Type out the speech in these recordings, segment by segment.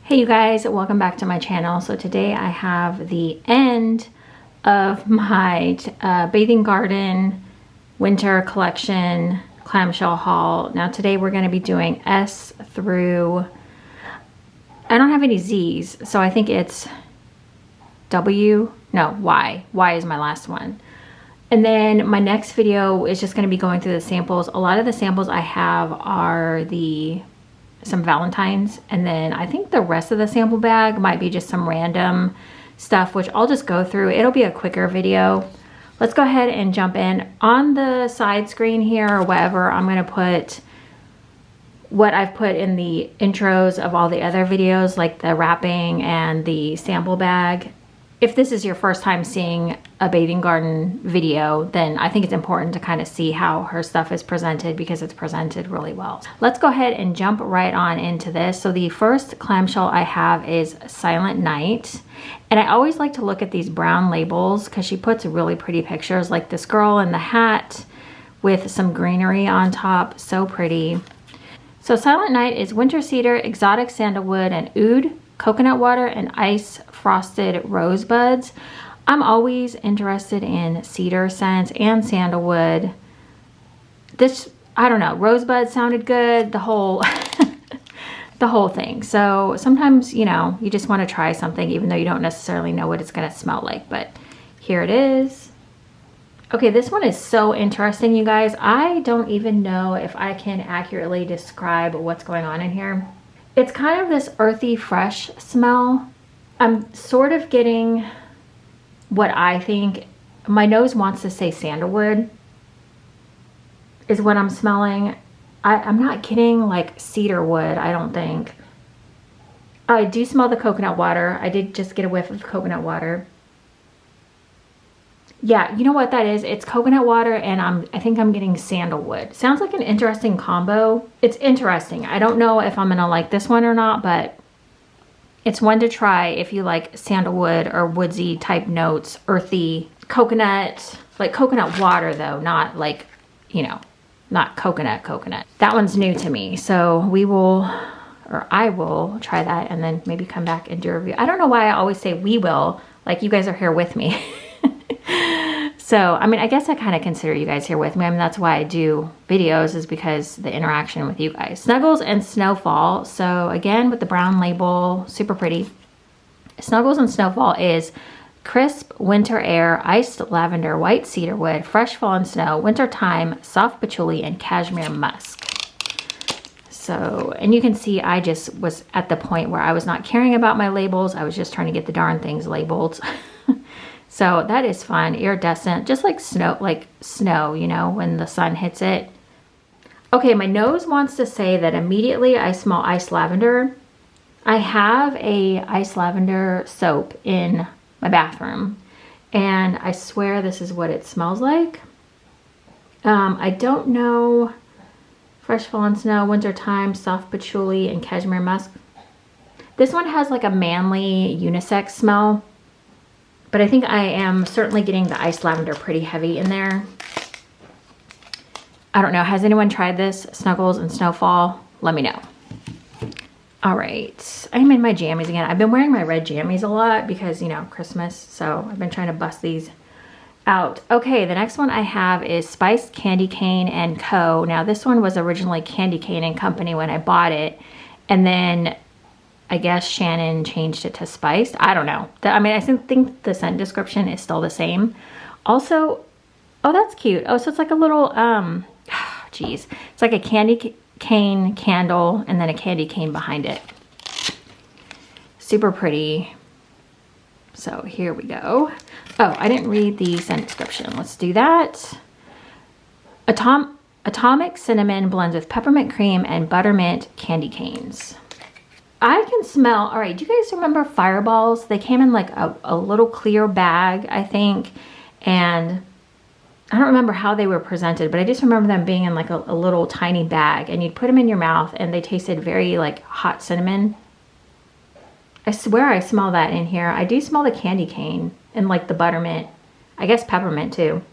Hey you guys, welcome back to my channel. So today I have the end of my bathing garden winter collection clamshell haul. Now today we're going to be doing S through, I don't have any Z's, so I think it's W, no, Y. Y is my last one. And then my next video is just going to be going through the samples. A lot of the samples I have are some Valentine's, and then I think the rest of the sample bag might be just some random stuff, which I'll just go through. It'll be a quicker video. Let's go ahead and jump in. On the side screen here or whatever, I'm going to put what I've put in the intros of all the other videos, like the wrapping and the sample bag. If this is your first time seeing a bathing garden video, then I think it's important to kind of see how her stuff is presented because it's presented really well. Let's go ahead and jump right on into this. So the first clamshell I have is Silent Night. And I always like to look at these brown labels because she puts really pretty pictures, like this girl in the hat with some greenery on top. So pretty. So Silent Night is winter cedar, exotic sandalwood, and oud, coconut water, and ice frosted rosebuds. I'm always interested in cedar scents and sandalwood. This, I don't know, rosebud sounded good, the whole the whole thing. So sometimes, you know, you just want to try something even though you don't necessarily know what it's going to smell like, but here it is. Okay, this one is so interesting, you guys. I don't even know if I can accurately describe what's going on in here. It's kind of this earthy, fresh smell. I'm sort of getting what I think, my nose wants to say sandalwood is what I'm smelling. I'm not getting like cedar wood, I don't think. I do smell the coconut water. I did just get a whiff of coconut water. Yeah, you know what that is? It's coconut water and I think I'm getting sandalwood. Sounds like an interesting combo. It's interesting. I don't know if I'm gonna like this one or not, but it's one to try if you like sandalwood or woodsy type notes, earthy, coconut, like coconut water though, not like, you know, not coconut. That one's new to me. So I will try that and then maybe come back and do a review. I don't know why I always say we will, like you guys are here with me. So, I mean, I guess I kind of consider you guys here with me. I mean, that's why I do videos, is because the interaction with you guys. Snuggles and Snowfall. So again, with the brown label, super pretty. Snuggles and Snowfall is crisp winter air, iced lavender, white cedarwood, fresh fallen snow, wintertime, soft patchouli, and cashmere musk. So, and you can see I just was at the point where I was not caring about my labels. I was just trying to get the darn things labeled. So that is fun, iridescent, just like snow, you know, when the sun hits it. Okay, my nose wants to say that immediately I smell iced lavender. I have a iced lavender soap in my bathroom, and I swear this is what it smells like. I don't know, fresh fallen snow, wintertime, soft patchouli, and cashmere musk. This one has like a manly unisex smell. But I think I am certainly getting the iced lavender pretty heavy in there. I don't know. Has anyone tried this? Snuggles and Snowfall? Let me know. All right. I'm in my jammies again. I've been wearing my red jammies a lot because, you know, Christmas. So I've been trying to bust these out. Okay, the next one I have is Spiced Candy Cane & Co. Now, this one was originally Candy Cane & Company when I bought it. And then I guess Shannon changed it to Spiced. I don't know. I mean, I think the scent description is still the same. Also, oh, that's cute. Oh, so it's like a little, geez. It's like a candy cane candle and then a candy cane behind it. Super pretty. So here we go. Oh, I didn't read the scent description. Let's do that. Atomic cinnamon blends with peppermint cream and buttermint candy canes. I can smell, all right, do you guys remember Fireballs? They came in like a little clear bag, I think, and I don't remember how they were presented, but I just remember them being in like a little tiny bag, and you'd put them in your mouth and they tasted very like hot cinnamon. I swear I smell that in here. I do smell the candy cane and like the buttermint, I guess peppermint too.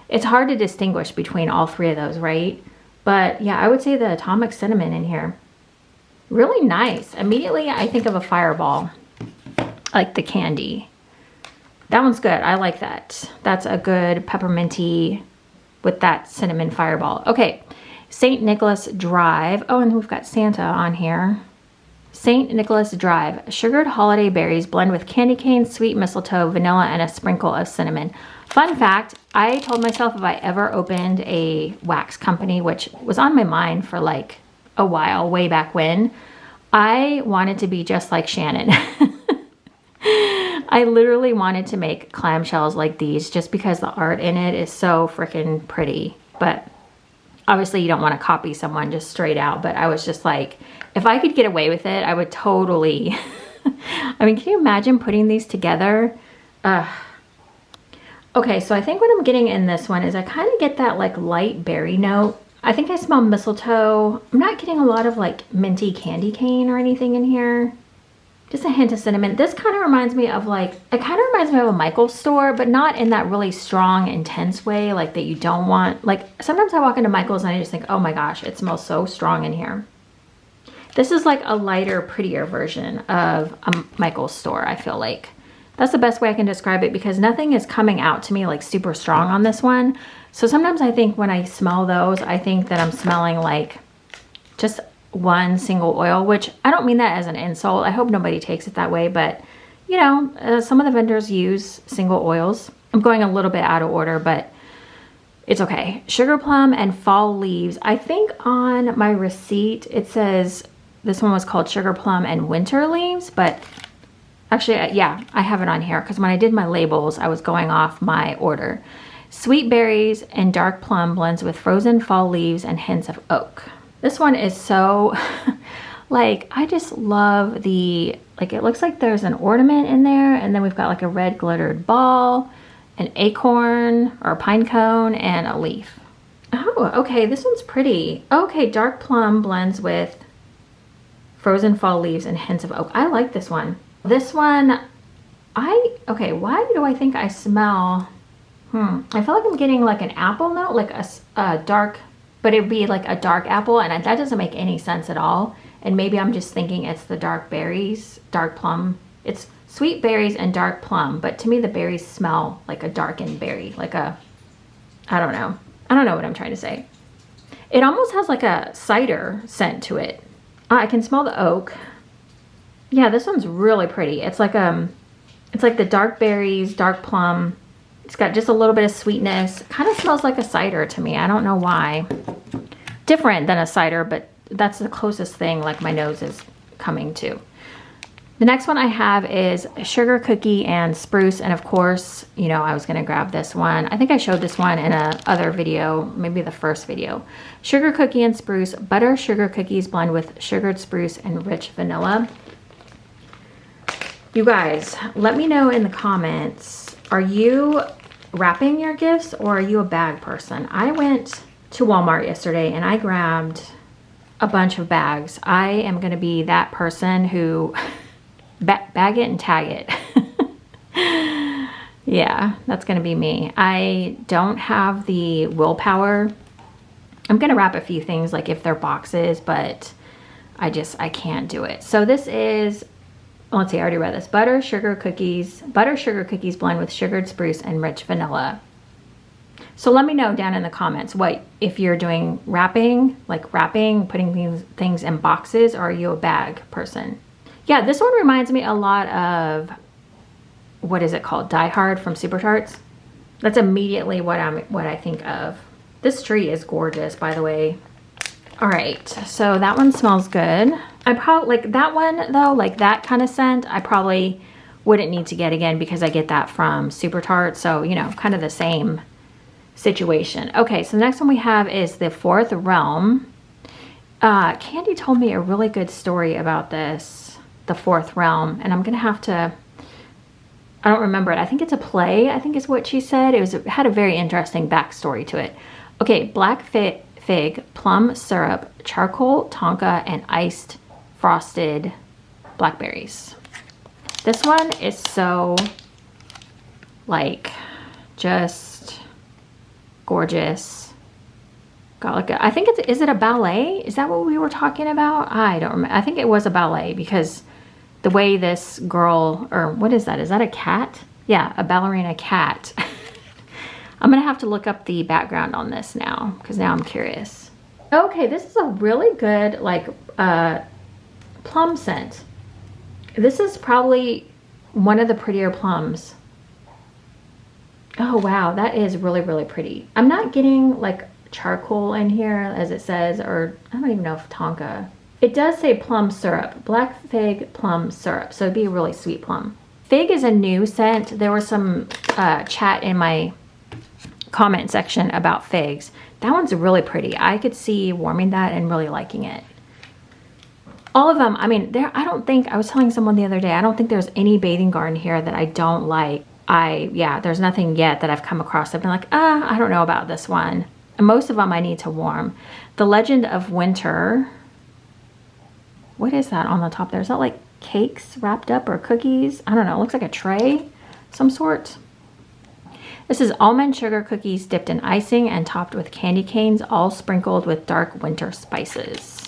It's hard to distinguish between all three of those, right? But yeah, I would say the atomic cinnamon in here. Really nice. Immediately I think of a Fireball, like the candy. That one's good. I like that. That's a good pepperminty with that cinnamon Fireball. Okay, St. Nicholas Drive. Oh, and we've got Santa on here. St. Nicholas Drive. Sugared holiday berries blend with candy cane, sweet mistletoe, vanilla, and a sprinkle of cinnamon. Fun fact, I told myself if I ever opened a wax company, which was on my mind for like a while, way back when, I wanted to be just like Shannon. I literally wanted to make clamshells like these just because the art in it is so freaking pretty. But obviously you don't want to copy someone just straight out. But I was just like, if I could get away with it, I would totally. I mean, can you imagine putting these together? Okay, so I think what I'm getting in this one is I kind of get that like light berry note. I think I smell mistletoe. I'm not getting a lot of like minty candy cane or anything in here. Just a hint of cinnamon. This kind of reminds me of like, it kind of reminds me of a Michael's store, but not in that really strong, intense way, like that you don't want. Like sometimes I walk into Michael's and I just think, oh my gosh, it smells so strong in here. This is like a lighter, prettier version of a Michael's store, I feel like. That's the best way I can describe it because nothing is coming out to me like super strong on this one. So sometimes I think when I smell those, I think that I'm smelling like just one single oil, which I don't mean that as an insult. I hope nobody takes it that way, but you know, some of the vendors use single oils. I'm going a little bit out of order, but it's okay. Sugarplum and fall leaves. I think on my receipt, it says this one was called Sugarplum and winter leaves, but actually, yeah, I have it on here because when I did my labels, I was going off my order. Sweet berries and dark plum blends with frozen fall leaves and hints of oak. This one is so, like, I just love the, like, it looks like there's an ornament in there, and then we've got like a red glittered ball, an acorn or a pine cone, and a leaf. Oh, okay, this one's pretty. Okay, dark plum blends with frozen fall leaves and hints of oak. I like this one. This one, okay, why do I think I smell, I feel like I'm getting like an apple note, like a dark, but it'd be like a dark apple, and that doesn't make any sense at all. And maybe I'm just thinking it's the dark berries, dark plum. It's sweet berries and dark plum, but to me the berries smell like a darkened berry, like a, I don't know. I don't know what I'm trying to say. It almost has like a cider scent to it. I can smell the oak. Yeah, this one's really pretty. It's like the dark berries, dark plum. It's got just a little bit of sweetness. Kind of smells like a cider to me. I don't know why. Different than a cider, but that's the closest thing like my nose is coming to. The next one I have is sugar cookie and spruce. And of course, you know, I was going to grab this one. I think I showed this one in a other video, maybe the first video. Sugar cookie and spruce. Butter sugar cookies blend with sugared spruce and rich vanilla. You guys, let me know in the comments, are you wrapping your gifts or are you a bag person? I went to Walmart yesterday and I grabbed a bunch of bags. I am going to be that person who bag it and tag it. Yeah, that's going to be me. I don't have the willpower. I'm going to wrap a few things like if they're boxes, but I can't do it. So this is, let's see, I already read this. Butter sugar cookies blend with sugared spruce and rich vanilla. So let me know down in the comments what, if you're doing wrapping, like wrapping, putting things in boxes, or are you a bag person? Yeah, this one reminds me a lot of, what is it called? Die Hard from Super Tarts. That's immediately what I think of. This tree is gorgeous, by the way. All right, so that one smells good. I probably, like that one though, like that kind of scent, I probably wouldn't need to get again because I get that from Super Tart. So, you know, kind of the same situation. Okay, so the next one we have is the Fourth Realm. Candy told me a really good story about this, the Fourth Realm, and I'm gonna have to, I don't remember it. I think it's a play, I think is what she said. It had a very interesting backstory to it. Okay, black fig, plum syrup, charcoal, tonka, and iced frosted blackberries. This one is so, like, just gorgeous. Got like I think is it a ballet? Is that what we were talking about? I don't remember. I think it was a ballet because the way this girl, or what is that? Is that a cat? Yeah, a ballerina cat. I'm gonna have to look up the background on this now because now I'm curious. Okay, this is a really good like plum scent. This is probably one of the prettier plums. Oh wow, that is really, really pretty. I'm not getting like charcoal in here as it says, or I don't even know if tonka. It does say plum syrup, black fig plum syrup, so it'd be a really sweet plum. Fig is a new scent. There was some chat in my comment section about figs. That one's really pretty. I could see warming that and really liking it. All of them, I mean, I was telling someone the other day, I don't think there's any bathing garden here that I don't like. Yeah, there's nothing yet that I've come across. I've been like, I don't know about this one. And most of them I need to warm. The Legend of Winter. What is that on the top there? Is that like cakes wrapped up or cookies? I don't know. It looks like a tray, some sort. This is almond sugar cookies dipped in icing and topped with candy canes, all sprinkled with dark winter spices.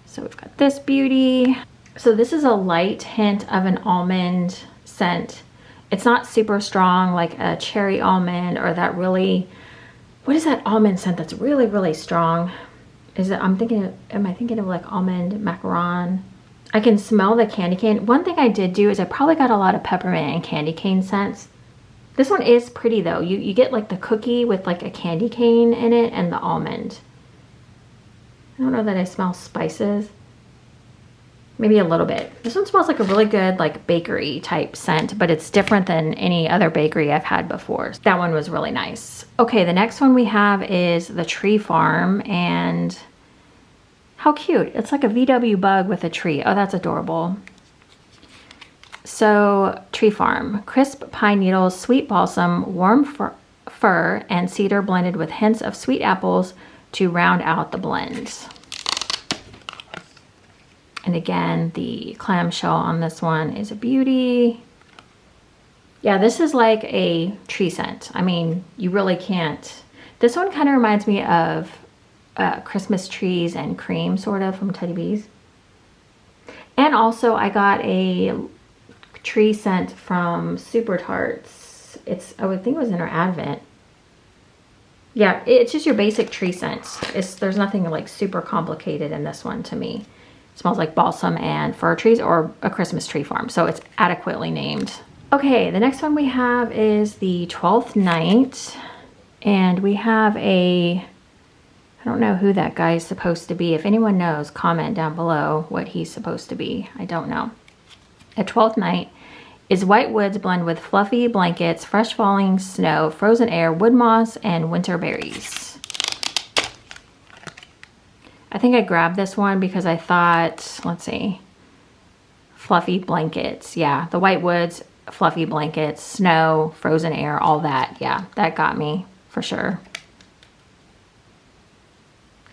So we've got this beauty. So this is a light hint of an almond scent. It's not super strong like a cherry almond or that really, what is that almond scent that's really, really strong? Is it, am I thinking of like almond macaron? I can smell the candy cane. One thing I did do is I probably got a lot of peppermint and candy cane scents. This one is pretty though. You get like the cookie with like a candy cane in it and the almond. I don't know that I smell spices. Maybe a little bit. This one smells like a really good like bakery type scent, but it's different than any other bakery I've had before. That one was really nice. Okay, the next one we have is the Tree Farm, and how cute. It's like a VW bug with a tree. Oh, that's adorable. So Tree Farm, crisp pine needles, sweet balsam, warm fir, and cedar blended with hints of sweet apples to round out the blends. And again, the clamshell on this one is a beauty. Yeah, this is like a tree scent. I mean, you really can't. This one kind of reminds me of Christmas trees and cream, sort of, from Teddy Bees. And also, I got a tree scent from Super Tarts. I would think it was in our Advent. Yeah, it's just your basic tree scents. There's nothing like super complicated in this one to me. It smells like balsam and fir trees or a Christmas tree farm, so it's adequately named. Okay, the next one we have is the 12th Night, and we have I don't know who that guy is supposed to be. If anyone knows, comment down below what he's supposed to be. I don't know. A 12th Night is white woods blend with fluffy blankets, fresh falling snow, frozen air, wood moss, and winter berries. I think I grabbed this one because I thought, let's see, fluffy blankets. Yeah, the white woods, fluffy blankets, snow, frozen air, all that. Yeah, that got me for sure.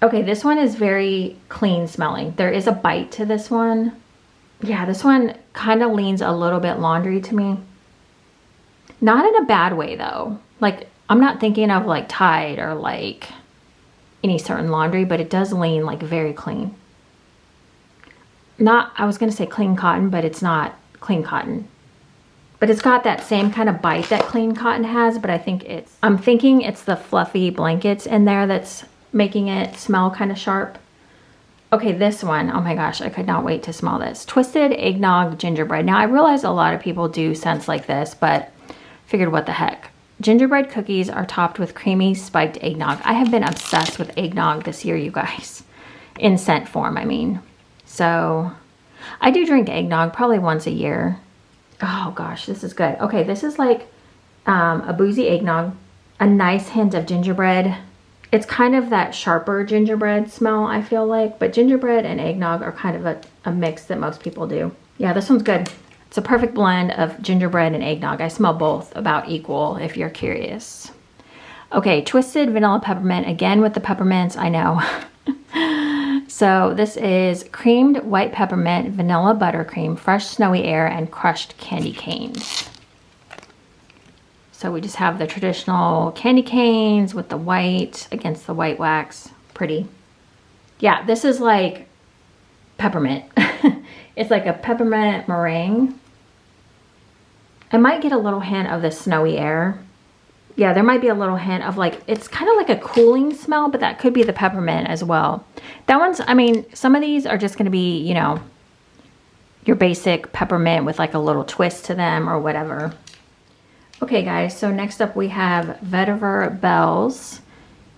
Okay, this one is very clean smelling. There is a bite to this one. Yeah, this one kind of leans a little bit laundry to me. Not in a bad way though. Like, I'm not thinking of like Tide or like any certain laundry, but it does lean like very clean. I was gonna say clean cotton, but it's not clean cotton. But it's got that same kind of bite that clean cotton has, but I'm thinking it's the fluffy blankets in there that's making it smell kind of sharp. Okay, this one, oh my gosh, I could not wait to smell this. Twisted Eggnog Gingerbread. Now I realize a lot of people do scents like this, but figured what the heck. Gingerbread cookies are topped with creamy spiked eggnog. I have been obsessed with eggnog this year, you guys. In scent form, I mean. So, I do drink eggnog probably once a year. Oh gosh, this is good. Okay, this is like a boozy eggnog. A nice hint of gingerbread. It's kind of that sharper gingerbread smell, I feel like. But gingerbread and eggnog are kind of a mix that most people do. Yeah, this one's good. It's a perfect blend of gingerbread and eggnog. I smell both about equal if you're curious. Okay, Twisted Vanilla Peppermint, again with the peppermints, I know. So this is creamed white peppermint, vanilla buttercream, fresh snowy air, and crushed candy canes. So we just have the traditional candy canes with the white against the white wax. Pretty. Yeah, this is like peppermint. It's like a peppermint meringue. I might get a little hint of the snowy air. Yeah, there might be a little hint of like, it's kind of like a cooling smell, but that could be the peppermint as well. That one's, I mean, some of these are just going to be, you know, your basic peppermint with like a little twist to them or whatever. Okay guys, so next up we have Vetiver Bells.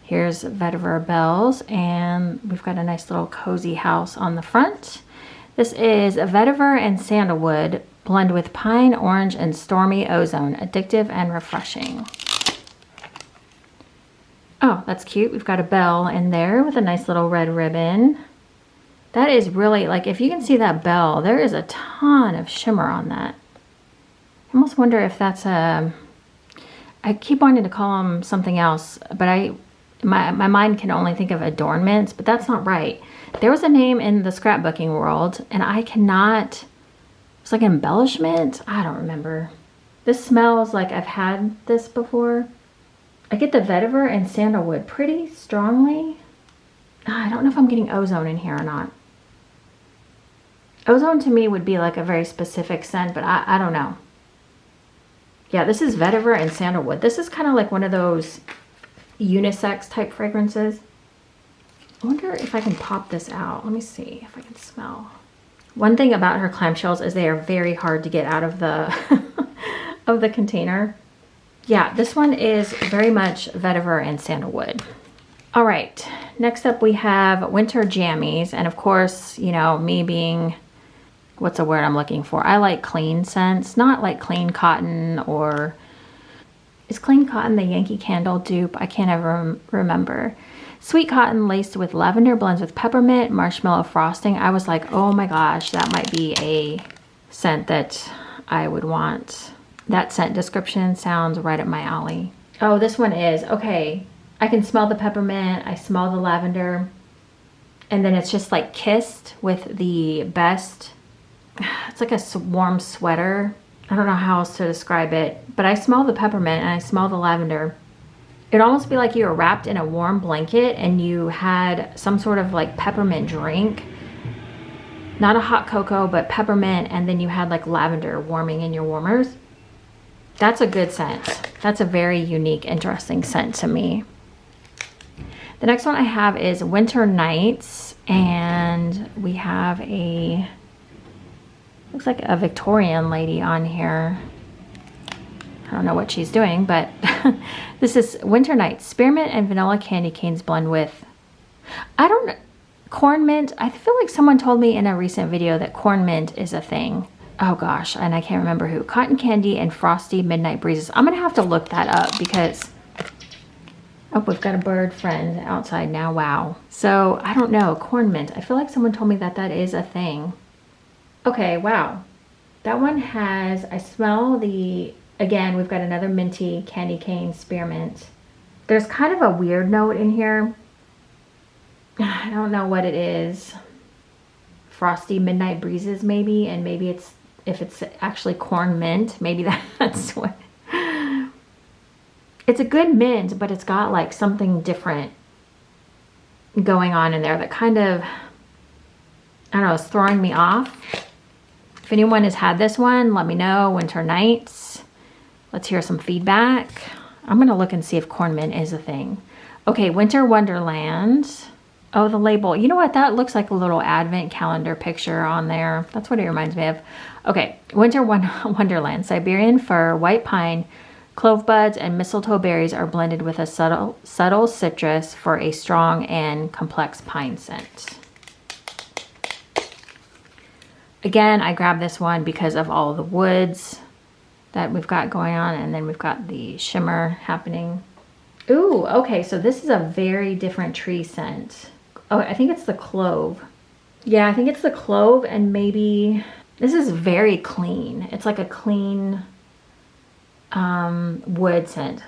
Here's Vetiver Bells, and we've got a nice little cozy house on the front. This is vetiver and sandalwood, blend with pine, orange, and stormy ozone. Addictive and refreshing. Oh, that's cute. We've got a bell in there with a nice little red ribbon. That is really, like, if you can see that bell, there is a ton of shimmer on that. I almost wonder if that's a... I keep wanting to call them something else, but my mind can only think of adornments, but that's not right. There was a name in the scrapbooking world, and I cannot... It's like embellishment? I don't remember. This smells like I've had this before. I get the vetiver and sandalwood pretty strongly. I don't know if I'm getting ozone in here or not. Ozone to me would be like a very specific scent, but I don't know. Yeah, this is vetiver and sandalwood. This is kind of like one of those unisex type fragrances. I wonder if I can pop this out. Let me see if I can smell. One thing about her clamshells is they are very hard to get out of the of the container. Yeah, this one is very much vetiver and sandalwood. All right, next up we have winter jammies, and of course, you know, me being, what's the word I'm looking for? I like clean scents, not like clean cotton, or is clean cotton the Yankee Candle dupe? I can't ever remember. Sweet cotton laced with lavender blends with peppermint, marshmallow frosting. I was like, oh my gosh, that might be a scent that I would want. That scent description sounds right up my alley. Oh, this one is, okay. I can smell the peppermint, I smell the lavender, and then it's just like kissed with the best, it's like a warm sweater. I don't know how else to describe it, but I smell the peppermint and I smell the lavender. It'd almost be like you were wrapped in a warm blanket and you had some sort of like peppermint drink. Not a hot cocoa, but peppermint, and then you had like lavender warming in your warmers. That's a good scent. That's a very unique, interesting scent to me. The next one I have is Winter Nights, and we have a, looks like a Victorian lady on here. I don't know what she's doing, but this is Winter Nights. Spearmint and vanilla candy canes blend with, I don't know, corn mint. I feel like someone told me in a recent video that corn mint is a thing. Oh gosh, and I can't remember who. Cotton candy and frosty midnight breezes. I'm gonna have to look that up because, oh, we've got a bird friend outside now. Wow. So I don't know, corn mint. I feel like someone told me that that is a thing. Okay, wow. That one has, I smell the, again, we've got another minty candy cane spearmint. There's kind of a weird note in here. I don't know what it is. Frosty midnight breezes maybe, and maybe it's, if it's actually corn mint, maybe that's what. It's a good mint, but it's got like something different going on in there that kind of, I don't know, is throwing me off. If anyone has had this one, let me know. Winter Nights. Let's hear some feedback. I'm gonna look and see if corn mint is a thing. Okay, Winter Wonderland. Oh, the label. You know what? That looks like a little advent calendar picture on there. That's what it reminds me of. Okay, Winter Wonderland. Siberian fir, white pine, clove buds, and mistletoe berries are blended with a subtle citrus for a strong and complex pine scent. Again, I grabbed this one because of all of the woods that we've got going on, and then we've got the shimmer happening. Ooh, okay, so this is a very different tree scent. Oh, I think it's the clove. Yeah, I think it's the clove, and maybe this is very clean. It's like a clean wood scent.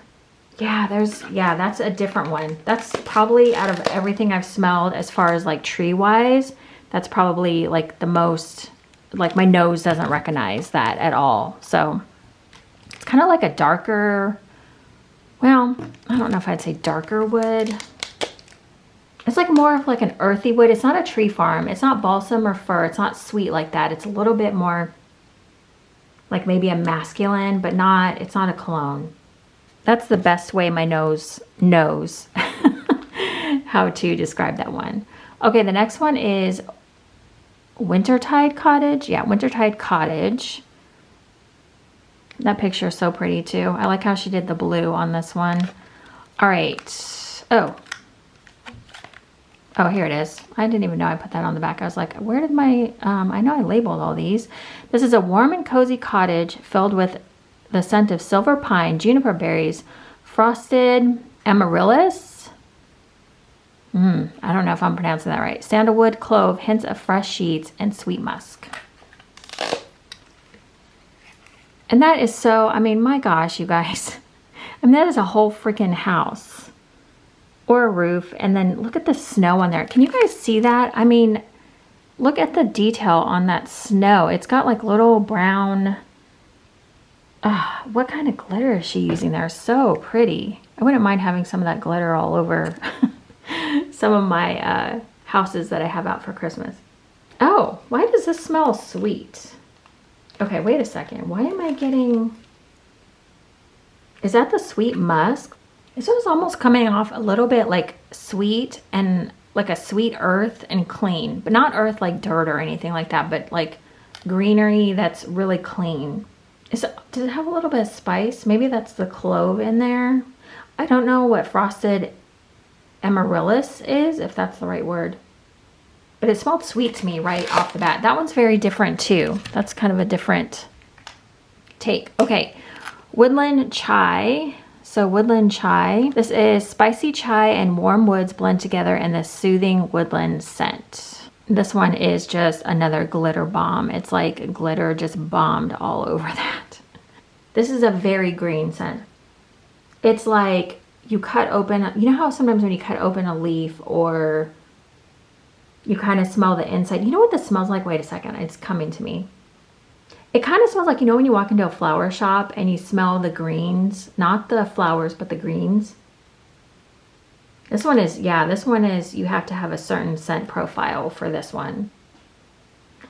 Yeah, that's a different one. That's probably, out of everything I've smelled as far as like tree wise, that's probably like the most, like my nose doesn't recognize that at all. So it's kind of like a darker, well, I don't know if I'd say darker wood. It's like more of like an earthy wood. It's not a tree farm. It's not balsam or fir. It's not sweet like that. It's a little bit more like maybe a masculine, but not, it's not a cologne. That's the best way my nose knows how to describe that one. Okay, the next one is Wintertide Cottage. Yeah, Wintertide Cottage. That picture is so pretty too. I like how she did the blue on this one. All right. Oh, here it is. I didn't even know I put that on the back. I was like, where did my, I know I labeled all these. This is a warm and cozy cottage filled with the scent of silver pine, juniper berries, frosted amaryllis. I don't know if I'm pronouncing that right. Sandalwood, clove, hints of fresh sheets, and sweet musk. And that is so, I mean, my gosh, you guys. I mean, that is a whole freaking house. Or a roof, and then look at the snow on there. Can you guys see that? I mean, look at the detail on that snow. It's got like little brown, what kind of glitter is she using there? So pretty. I wouldn't mind having some of that glitter all over some of my houses that I have out for Christmas. Oh, why does this smell sweet? Okay, wait a second. Why am I getting, is that the sweet musk? This one's almost coming off a little bit like sweet and like a sweet earth and clean, but not earth like dirt or anything like that, but like greenery that's really clean. Does it have a little bit of spice? Maybe that's the clove in there. I don't know what frosted amaryllis is, if that's the right word, but it smelled sweet to me right off the bat. That one's very different too. That's kind of a different take. Okay, Woodland Chai. So Woodland Chai, this is spicy chai and warm woods blend together in this soothing woodland scent. This one is just another glitter bomb. It's like glitter just bombed all over that. This is a very green scent. It's like you cut open, you know how sometimes when you cut open a leaf or you kind of smell the inside. You know what this smells like? Wait a second, it's coming to me. It kind of smells like, you know, when you walk into a flower shop and you smell the greens, not the flowers, but the greens. This one is, yeah, this one is, you have to have a certain scent profile for this one.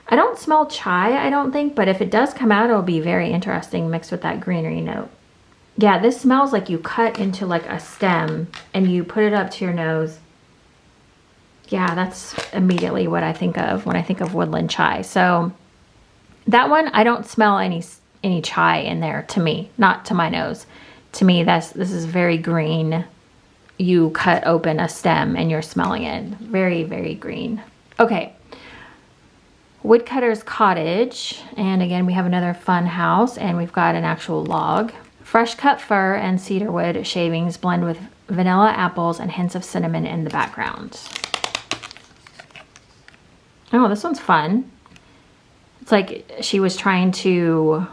I don't smell chai, I don't think, but if it does come out, it'll be very interesting mixed with that greenery note. Yeah, this smells like you cut into like a stem and you put it up to your nose. Yeah, that's immediately what I think of when I think of Woodland Chai. So that one, I don't smell any chai in there to me, not to my nose. To me, this is very green. You cut open a stem and you're smelling it. Very, very green. Okay. Woodcutter's Cottage. And again, we have another fun house and we've got an actual log. Fresh cut fir and cedarwood shavings blend with vanilla apples and hints of cinnamon in the background. Oh, this one's fun. It's like she was trying to,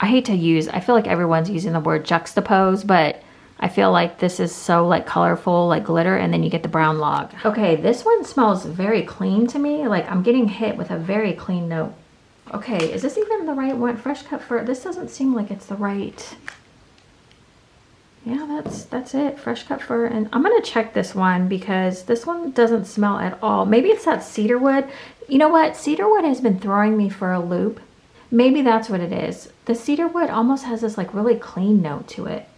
I hate to use, I feel like everyone's using the word juxtapose, but I feel like this is so like colorful, like glitter, and then you get the brown log. Okay, this one smells very clean to me. Like I'm getting hit with a very clean note. Okay, is this even the right one? Fresh cut fir, this doesn't seem like it's the right. Yeah, that's it, fresh cut fir. And I'm gonna check this one because this one doesn't smell at all. Maybe it's that cedarwood. You know what? Cedarwood has been throwing me for a loop. Maybe that's what it is. The cedarwood almost has this like really clean note to it.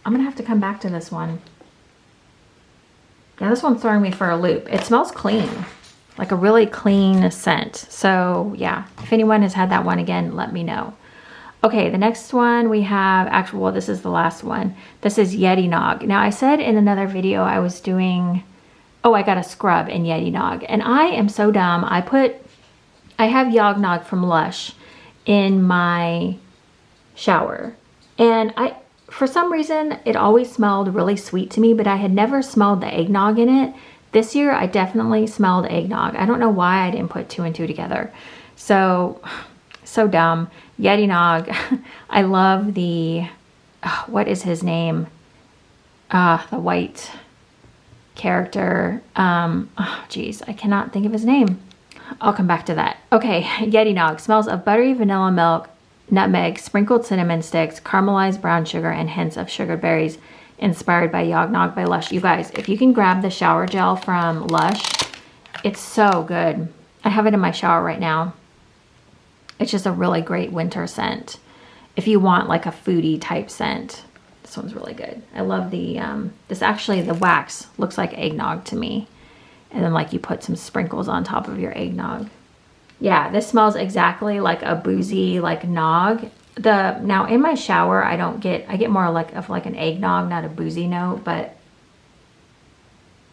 I'm gonna have to come back to this one. Yeah, this one's throwing me for a loop. It smells clean, like a really clean scent. So yeah, if anyone has had that one again, let me know. Okay, the next one we have, actually, well, this is the last one. This is Yetti Nog. Now I said in another video I was doing, oh, I got a scrub in Yetti Nog. And I am so dumb. I have Eggnog from Lush in my shower. And for some reason, it always smelled really sweet to me, but I had never smelled the eggnog in it. This year, I definitely smelled eggnog. I don't know why I didn't put two and two together. So dumb. Yetti Nog. I love the, what is his name? The white character. Geez, I cannot think of his name. I'll come back to that. Okay, Yetti Nog smells of buttery vanilla milk, nutmeg, sprinkled cinnamon sticks, caramelized brown sugar, and hints of sugared berries, inspired by Eggnog by Lush. You guys, if you can grab the shower gel from Lush, it's so good. I have it in my shower right now. It's just a really great winter scent. If you want like a foodie type scent, this one's really good. I love the, this actually, the wax looks like eggnog to me. And then like you put some sprinkles on top of your eggnog. Yeah, this smells exactly like a boozy like nog. Now in my shower, I get more like of like an eggnog, not a boozy note, but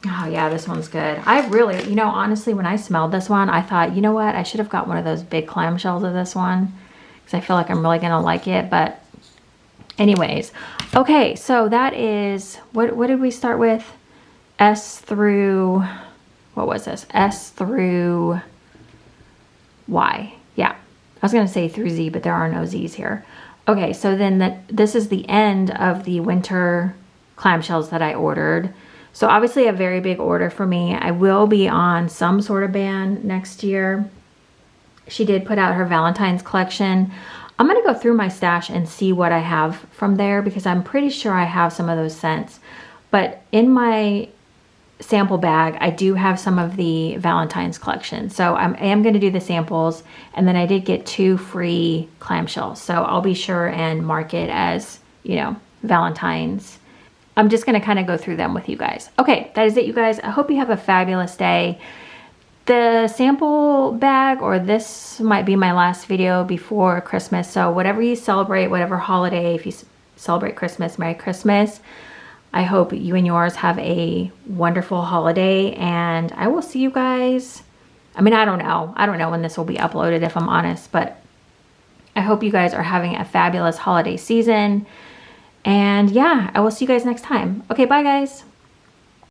oh yeah, this one's good. I really, you know, honestly, when I smelled this one, I thought, you know what? I should have got one of those big clamshells of this one because I feel like I'm really going to like it. But anyways, okay, so that is, what did we start with? S through, what was this? S through Y. Yeah, I was going to say through Z, but there are no Z's here. Okay, so then this is the end of the winter clamshells that I ordered. So obviously a very big order for me. I will be on some sort of ban next year. She did put out her Valentine's collection. I'm going to go through my stash and see what I have from there because I'm pretty sure I have some of those scents. But in my sample bag, I do have some of the Valentine's collection. So I am going to do the samples, and then I did get 2 free clamshells. So I'll be sure and mark it as, you know, Valentine's. I'm just going to kind of go through them with you guys. Okay, that is it, you guys. I hope you have a fabulous day. The sample bag, or this might be my last video before Christmas. So whatever you celebrate, whatever holiday, if you celebrate Christmas, Merry Christmas. I hope you and yours have a wonderful holiday, and I will see you guys. I mean, I don't know. I don't know when this will be uploaded, if I'm honest, but I hope you guys are having a fabulous holiday season. And yeah, I will see you guys next time. Okay, bye guys.